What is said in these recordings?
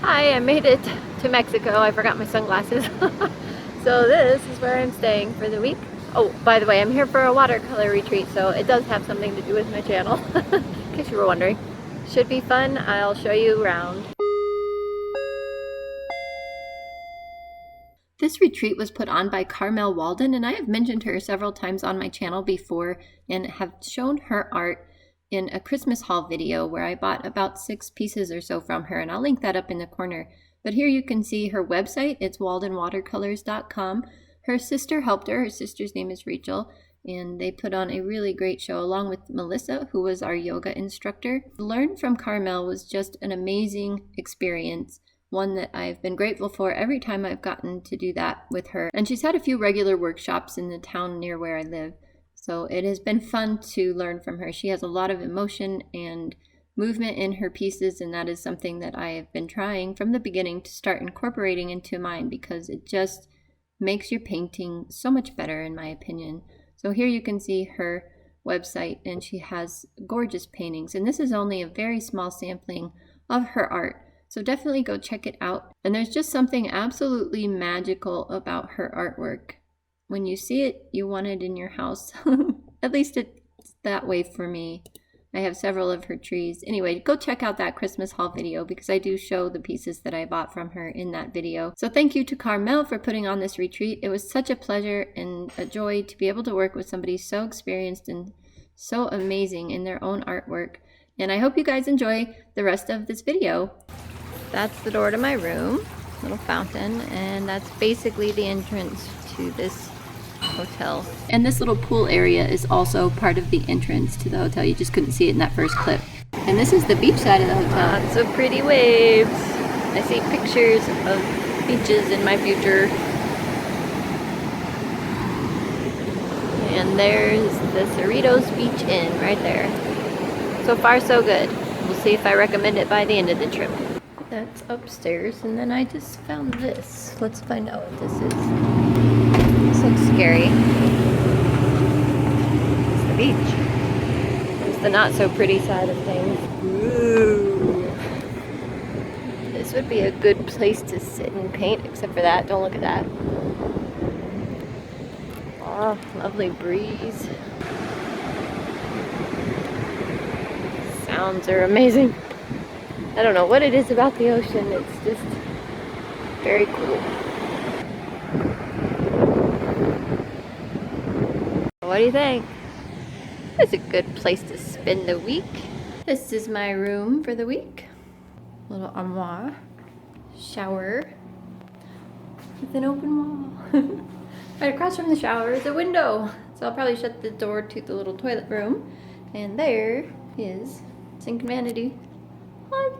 Hi, I made it to Mexico. I forgot my sunglasses. So this is where I'm staying for the week. Oh, by the way, I'm here for a watercolor retreat, so it does have something to do with my channel, in case you were wondering. Should be fun. I'll show you around. This retreat was put on by Carmel Walden, and I have mentioned her several times on my channel before and have shown her art in a Christmas haul video where I bought about 6 pieces or so from her, and I'll link that up in the corner. But here you can see her website. It's waldenwatercolors.com. Her sister helped her. Her sister's name is Rachel, and they put on a really great show along with Melissa, who was our yoga instructor. Learn from Carmel was just an amazing experience, one that I've been grateful for every time I've gotten to do that with her. And she's had a few regular workshops in the town near where I live, so it has been fun to learn from her. She has a lot of emotion and movement in her pieces, and that is something that I have been trying from the beginning to start incorporating into mine, because it just makes your painting so much better, in my opinion. So here you can see her website, and she has gorgeous paintings, and this is only a very small sampling of her art. So definitely go check it out. And there's just something absolutely magical about her artwork. When you see it, you want it in your house. At least it's that way for me. I have several of her trees. Anyway, go check out that Christmas haul video, because I do show the pieces that I bought from her in that video. So thank you to Carmel for putting on this retreat. It was such a pleasure and a joy to be able to work with somebody so experienced and so amazing in their own artwork. And I hope you guys enjoy the rest of this video. That's the door to my room, little fountain, and that's basically the entrance to this hotel. And this little pool area is also part of the entrance to the hotel. You just couldn't see it in that first clip. And this is the beach side of the hotel. Lots of pretty waves. I see pictures of beaches in my future. And there's the Cerritos Beach Inn right there. So far so good. We'll see if I recommend it by the end of the trip. That's upstairs, and then I just found this. Let's find out what this is. This looks scary. It's the beach. It's the not so pretty side of things. Ooh. This would be a good place to sit and paint, except for that. Don't look at that. Oh, lovely breeze. Sounds are amazing. I don't know what it is about the ocean, it's just very cool. What do you think? It's a good place to spend the week. This is my room for the week. Little armoire, shower with an open wall. Right across from the shower is a window. So I'll probably shut the door to the little toilet room. And there is sink and vanity. What?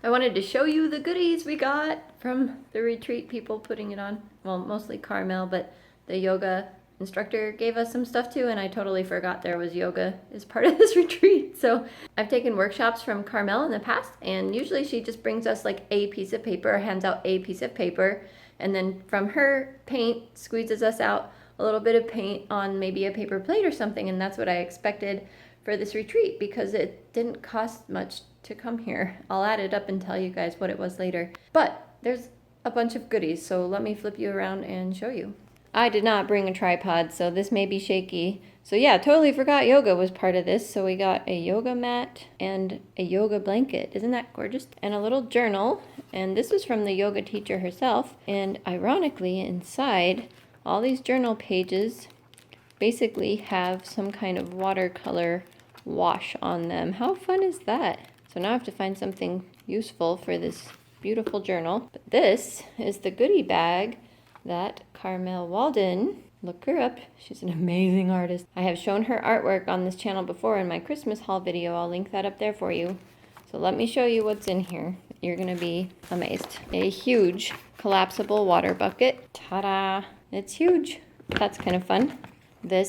I wanted to show you the goodies we got from the retreat people putting it on. Well, mostly Carmel, but the yoga instructor gave us some stuff too, and I totally forgot there was yoga as part of this retreat. So I've taken workshops from Carmel in the past, and usually she just brings us like a piece of paper, or hands out a piece of paper, and then from her paint squeezes us out a little bit of paint on maybe a paper plate or something, and that's what I expected for this retreat, because it didn't cost much to come here. I'll add it up and tell you guys what it was later. But there's a bunch of goodies, so let me flip you around and show you. I did not bring a tripod, so this may be shaky. So yeah, totally forgot yoga was part of this. So we got a yoga mat and a yoga blanket. Isn't that gorgeous? And a little journal. And this was from the yoga teacher herself. And ironically, inside, all these journal pages basically have some kind of watercolor wash on them. How fun is that? So now I have to find something useful for this beautiful journal. But this is the goodie bag that Carmel Walden, look her up, she's an amazing artist. I have shown her artwork on this channel before in my Christmas haul video. I'll link that up there for you. So let me show you what's in here. You're gonna be amazed. A huge collapsible water bucket. Ta-da! It's huge. That's kind of fun.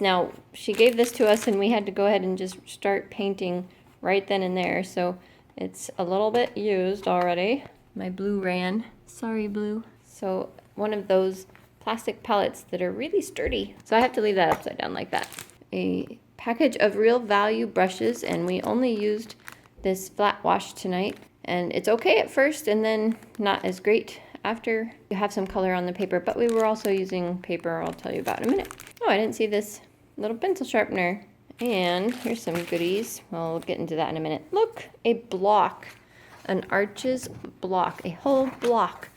Now she gave this to us and we had to go ahead and just start painting right then and there, so it's a little bit used already. My blue ran. Sorry, blue. So one of those plastic pellets that are really sturdy. So I have to leave that upside down like that. A package of Real Value brushes, and we only used this flat wash tonight. And it's okay at first and then not as great after you have some color on the paper. But we were also using paper I'll tell you about in a minute. Oh, I didn't see this little pencil sharpener. And here's some goodies. We'll get into that in a minute. Look, a block, an Arches block, a whole block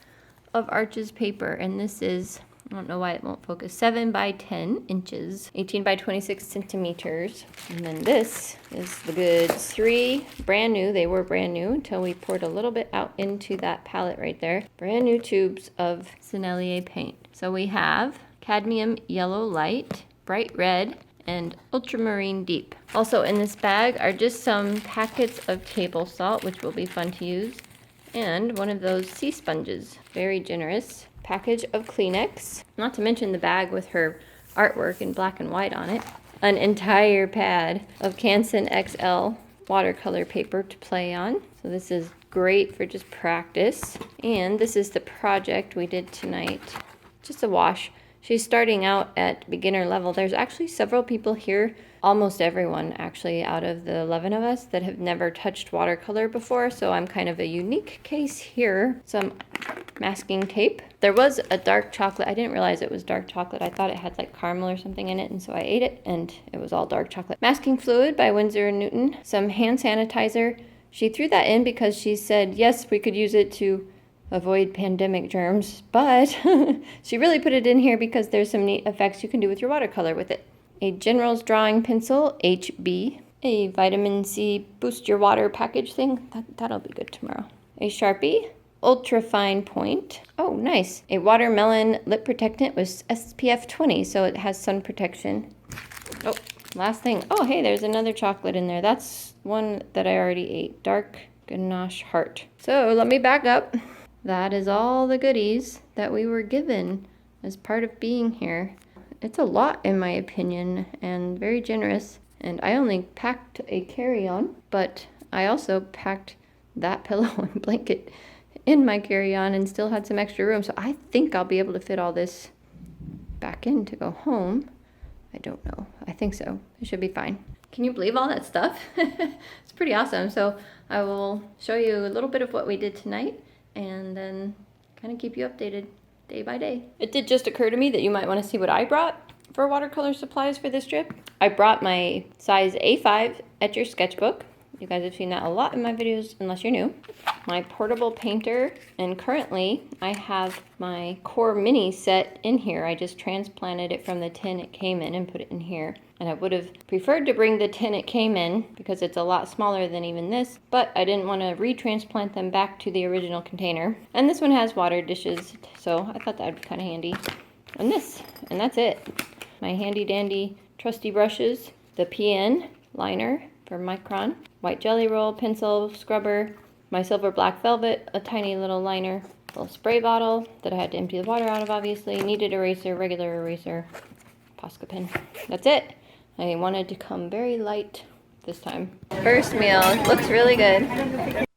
of Arches paper. And this is, I don't know why it won't focus, 7 by 10 inches, 18 by 26 centimeters. And then this is the goods. 3 brand new, they were brand new until we poured a little bit out into that palette right there. Brand new tubes of Sennelier paint. So we have cadmium yellow light, bright red, and ultramarine deep. Also in this bag are just some packets of table salt, which will be fun to use, and one of those sea sponges. Very generous. Package of Kleenex, not to mention the bag with her artwork in black and white on it. An entire pad of Canson XL watercolor paper to play on. So this is great for just practice. And this is the project we did tonight. Just a wash. She's starting out at beginner level. There's actually several people here, almost everyone actually, out of the 11 of us that have never touched watercolor before. So I'm kind of a unique case here. Some masking tape. There was a dark chocolate. I didn't realize it was dark chocolate. I thought it had like caramel or something in it, and so I ate it and it was all dark chocolate. Masking fluid by Winsor & Newton. Some hand sanitizer. She threw that in because she said, yes, we could use it to avoid pandemic germs, but she really put it in here because there's some neat effects you can do with your watercolor with it. A General's Drawing Pencil, HB. A vitamin C boost your water package thing. That'll be good tomorrow. A Sharpie. Ultra fine point. Oh, nice. A watermelon lip protectant with SPF 20, so it has sun protection. Oh, last thing. Oh, hey, there's another chocolate in there. That's one that I already ate. Dark Ganache Heart. So let me back up. That is all the goodies that we were given as part of being here. It's a lot in my opinion and very generous. And I only packed a carry-on, but I also packed that pillow and blanket in my carry-on and still had some extra room. So I think I'll be able to fit all this back in to go home. I don't know. I think so. It should be fine. Can you believe all that stuff? It's pretty awesome. So I will show you a little bit of what we did tonight and then kind of keep you updated day by day. It did just occur to me that you might want to see what I brought for watercolor supplies for this trip. I brought my size A5 Etcher sketchbook. You guys have seen that a lot in my videos, unless you're new. My portable painter, and currently I have my Core Mini set in here. I just transplanted it from the tin it came in and put it in here. And I would have preferred to bring the tin it came in because it's a lot smaller than even this, but I didn't want to retransplant them back to the original container. And this one has water dishes, so I thought that would be kind of handy. And this, and that's it. My handy dandy trusty brushes, the PN liner for Micron, white jelly roll, pencil, scrubber, my silver black velvet, a tiny little liner, a little spray bottle that I had to empty the water out of, obviously, kneaded eraser, regular eraser, Posca pen. That's it. I wanted to come very light this time. First meal looks really good.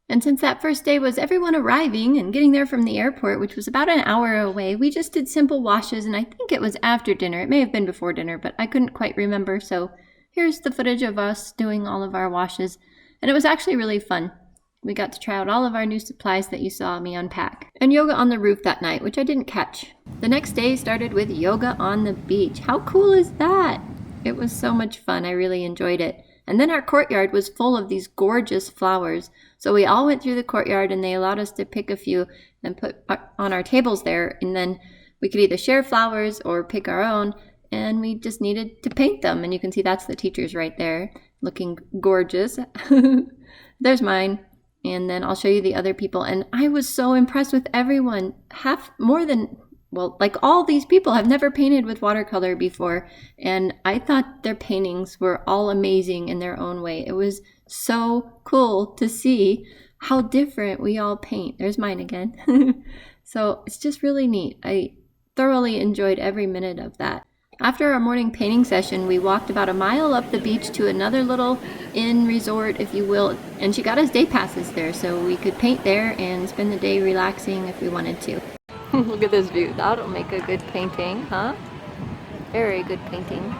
And since that first day was everyone arriving and getting there from the airport, which was about an hour away, we just did simple washes, and I think it was after dinner. It may have been before dinner, but I couldn't quite remember, so here's the footage of us doing all of our washes, and it was actually really fun. We got to try out all of our new supplies that you saw me unpack. And yoga on the roof that night, which I didn't catch. The next day started with yoga on the beach. How cool is that? It was so much fun. I really enjoyed it. And then our courtyard was full of these gorgeous flowers. So we all went through the courtyard and they allowed us to pick a few and put on our tables there. And then we could either share flowers or pick our own. And we just needed to paint them. And you can see that's the teachers right there looking gorgeous. There's mine. And then I'll show you the other people. And I was so impressed with everyone. Like all these people have never painted with watercolor before. And I thought their paintings were all amazing in their own way. It was so cool to see how different we all paint. There's mine again. So it's just really neat. I thoroughly enjoyed every minute of that. After our morning painting session, we walked about a mile up the beach to another little inn resort, if you will, and she got us day passes there so we could paint there and spend the day relaxing if we wanted to. Look at this view. That'll make a good painting, huh? Very good painting.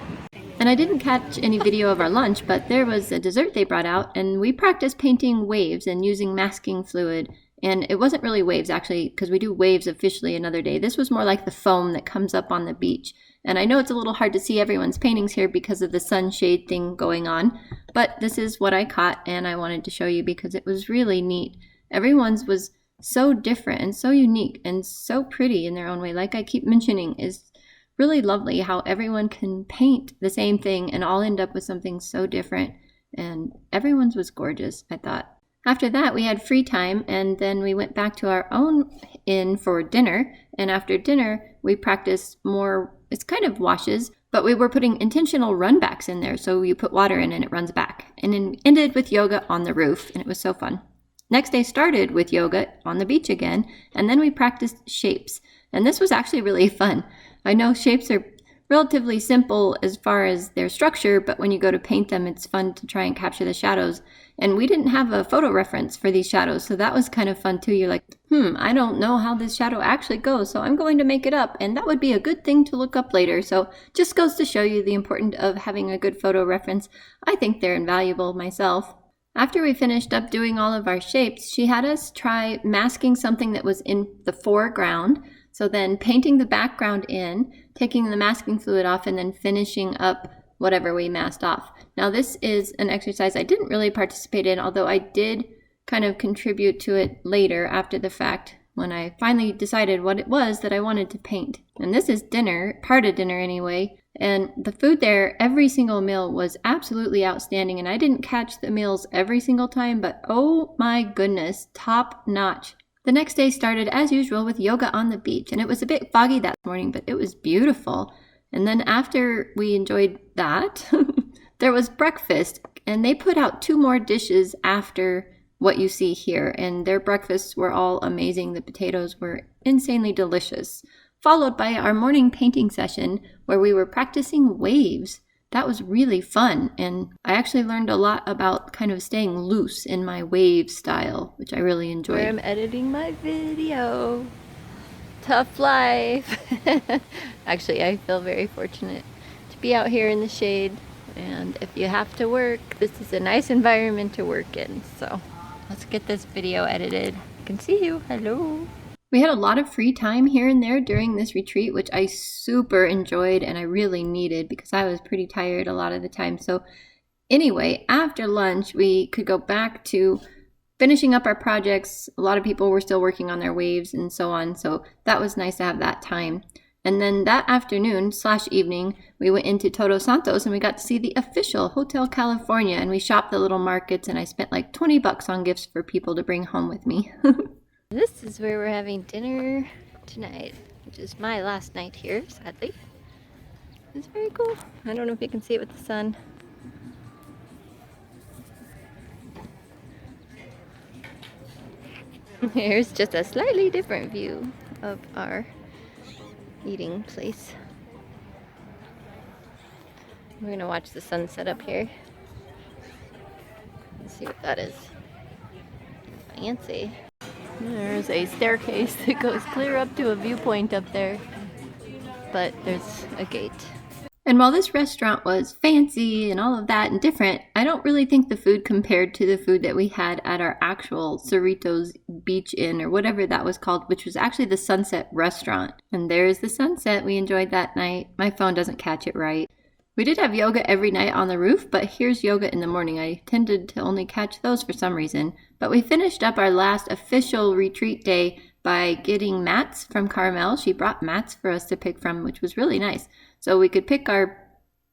And I didn't catch any video of our lunch, but there was a dessert they brought out, and we practiced painting waves and using masking fluid. And it wasn't really waves, actually, because we do waves officially another day. This was more like the foam that comes up on the beach. And I know it's a little hard to see everyone's paintings here because of the sunshade thing going on, but this is what I caught, and I wanted to show you because it was really neat. Everyone's was so different and so unique and so pretty in their own way. Like I keep mentioning, is really lovely how everyone can paint the same thing and all end up with something so different. And everyone's was gorgeous, I thought. After that, we had free time, and then we went back to our own inn for dinner. And after dinner, we practiced more, it's kind of washes, but we were putting intentional runbacks in there. So you put water in and it runs back. And then ended with yoga on the roof, and it was so fun. Next day started with yoga on the beach again, and then we practiced shapes. And this was actually really fun. I know shapes are relatively simple as far as their structure, but when you go to paint them, it's fun to try and capture the shadows. And we didn't have a photo reference for these shadows, so that was kind of fun too. You're like, I don't know how this shadow actually goes, so I'm going to make it up, and that would be a good thing to look up later. So just goes to show you the importance of having a good photo reference. I think they're invaluable myself. After we finished up doing all of our shapes, she had us try masking something that was in the foreground. So then painting the background in, taking the masking fluid off, and then finishing up whatever we masked off. Now this is an exercise I didn't really participate in, although I did kind of contribute to it later after the fact when I finally decided what it was that I wanted to paint. And this is dinner, part of dinner anyway. And the food there, every single meal was absolutely outstanding. And I didn't catch the meals every single time, but oh my goodness, top notch. The next day started as usual with yoga on the beach, and it was a bit foggy that morning, but it was beautiful. And then after we enjoyed that, there was breakfast, and they put out 2 more dishes after what you see here, and their breakfasts were all amazing. The potatoes were insanely delicious, followed by our morning painting session where we were practicing waves. That was really fun, and I actually learned a lot about kind of staying loose in my wave style, which I really enjoyed. Where I'm editing my video. Tough life. Actually, I feel very fortunate to be out here in the shade, and if you have to work, this is a nice environment to work in. So let's get this video edited. I can see you. Hello. We had a lot of free time here and there during this retreat, which I super enjoyed and I really needed because I was pretty tired a lot of the time. So anyway, after lunch, we could go back to finishing up our projects. A lot of people were still working on their waves and so on. So that was nice to have that time. And then that afternoon / evening, we went into Todos Santos and we got to see the official Hotel California, and we shopped the little markets, and I spent like $20 on gifts for people to bring home with me. This is where we're having dinner tonight, which is my last night here, sadly. It's very cool. I don't know if you can see it with the sun. Here's just a slightly different view of our eating place. We're gonna watch the sunset up here. Let's see what that is. Fancy. There's a staircase that goes clear up to a viewpoint up there, but there's a gate. And while this restaurant was fancy and all of that and different, I don't really think the food compared to the food that we had at our actual Cerritos Beach Inn or whatever that was called, which was actually the Sunset Restaurant. And there's the sunset we enjoyed that night. My phone doesn't catch it right. We did have yoga every night on the roof, but here's yoga in the morning. I tended to only catch those for some reason. But we finished up our last official retreat day by getting mats from Carmel. She brought mats for us to pick from, which was really nice. So we could pick our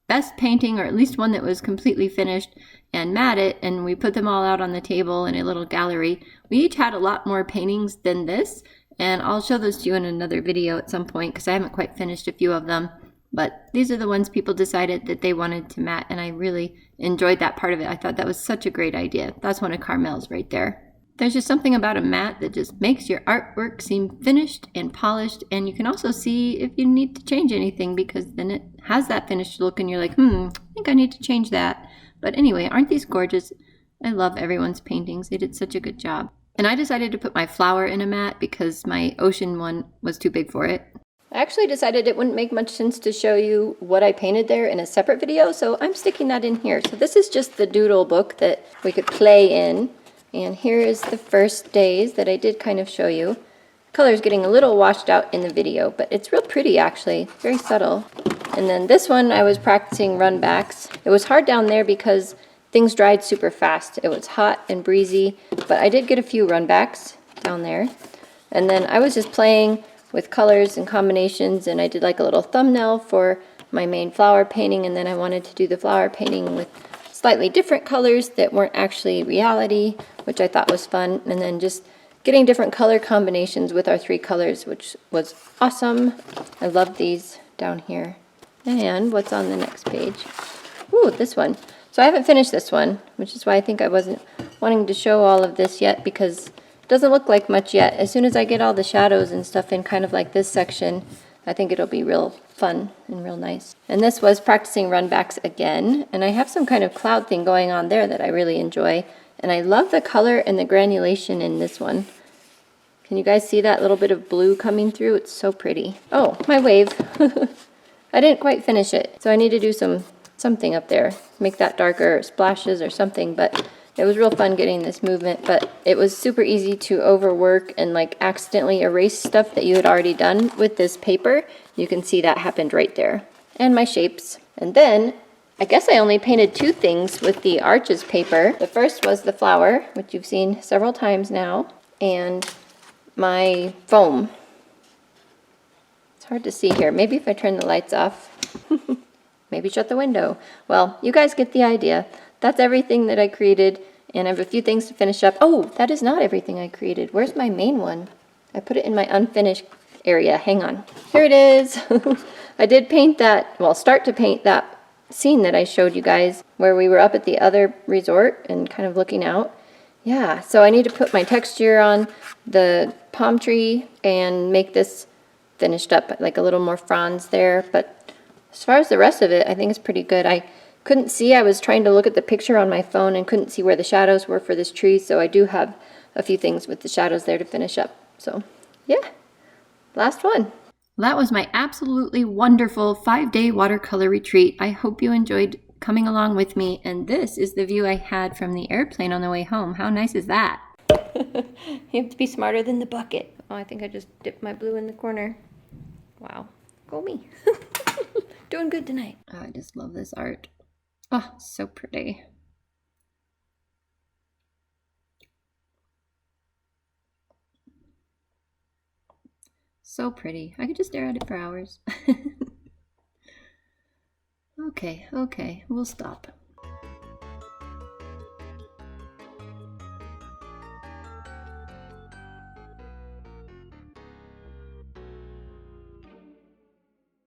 best painting, or at least one that was completely finished, and mat it, and we put them all out on the table in a little gallery. We each had a lot more paintings than this, and I'll show those to you in another video at some point because I haven't quite finished a few of them. But these are the ones people decided that they wanted to mat, and I really enjoyed that part of it. I thought that was such a great idea. That's one of Carmel's right there. There's just something about a mat that just makes your artwork seem finished and polished, and you can also see if you need to change anything because then it has that finished look and you're like, I think I need to change that. But anyway, aren't these gorgeous? I love everyone's paintings. They did such a good job. And I decided to put my flower in a mat because my ocean one was too big for it. I actually decided it wouldn't make much sense to show you what I painted there in a separate video, so I'm sticking that in here. So this is just the doodle book that we could play in. And here is the first days that I did kind of show you. Color's getting a little washed out in the video, but it's real pretty actually, very subtle. And then this one I was practicing run backs. It was hard down there because things dried super fast. It was hot and breezy, but I did get a few run backs down there. And then I was just playing with colors and combinations, and I did like a little thumbnail for my main flower painting, and then I wanted to do the flower painting with slightly different colors that weren't actually reality, which I thought was fun, and then just getting different color combinations with our 3 colors, which was awesome. I love these down here. And what's on the next page? Ooh, this one. So I haven't finished this one, which is why I think I wasn't wanting to show all of this yet, because it doesn't look like much yet. As soon as I get all the shadows and stuff in kind of like this section, I think it'll be real fun and real nice. And this was practicing run backs again, and I have some kind of cloud thing going on there that I really enjoy. And I love the color and the granulation in this one. Can you guys see that little bit of blue coming through? It's so pretty. Oh, my wave. I didn't quite finish it, so I need to do something up there. Make that darker, or splashes or something, but it was real fun getting this movement, but it was super easy to overwork and like accidentally erase stuff that you had already done with this paper. You can see that happened right there. And my shapes. And then I guess I only painted 2 things with the Arches paper. The first was the flower, which you've seen several times now, and my foam. It's hard to see here. Maybe if I turn the lights off. Maybe shut the window. Well, you guys get the idea. That's everything that I created, and I have a few things to finish up. Oh, that is not everything I created. Where's my main one? I put it in my unfinished area. Hang on. Here it is. I did paint that, well, start to paint that scene that I showed you guys where we were up at the other resort and kind of looking out. Yeah, so I need to put my texture on the palm tree and make this finished up, like a little more fronds there. But as far as the rest of it, I think it's pretty good. I couldn't see, I was trying to look at the picture on my phone and couldn't see where the shadows were for this tree, so I do have a few things with the shadows there to finish up. So, yeah, last one. That was my absolutely wonderful 5-day watercolor retreat. I hope you enjoyed coming along with me, and this is the view I had from the airplane on the way home. How nice is that? You have to be smarter than the bucket. Oh, I think I just dipped my blue in the corner. Wow, go me. Doing good tonight. Oh, I just love this art. Oh, so pretty. So pretty. I could just stare at it for hours. Okay, we'll stop.